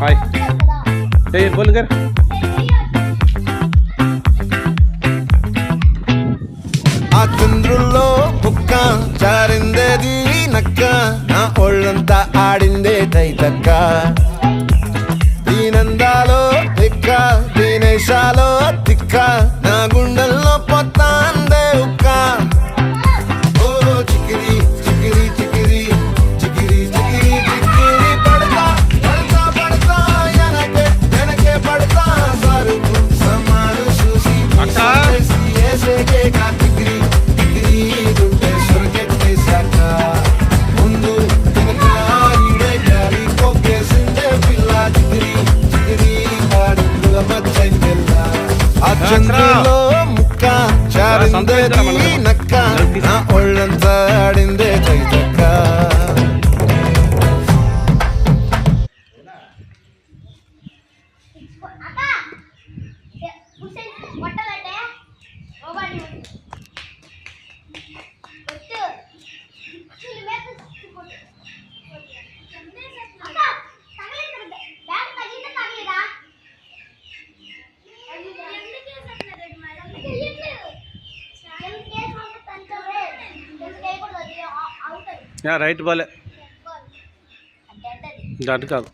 हाय बोल कर ఆ చంద్రుల్లో బుక్క చారిందేది నక్క నా ఒళ్ళంతా ఆడిందే తైతక్క దీనందాలో తిక్క దీనేశాలో తిక్క నా గుండెల్లో పొత్తాందే ఉక్క ఓ చికిరి చికిరి చికిరి చికిరి చికిరి చికిరి పడతా పడతా పడతా వెనకే పడతా సరుకు సమాను చూసి ఏసేకే కాతిగిరి టిగిరి దుంటే సురకెట్టేశాక ముందు వెనక ఈడే గాలి కొక్కేసిందే పిల్ల చిగిరి చిగిరి ఆడుకుల మచ్చైందెల్ల ఆ చంద్రులో ముక్క చారిందేది నక్క నా ఒళ్ళంతా ఆడిందే తైతక్క రైట్ బాలే దాటి కాదు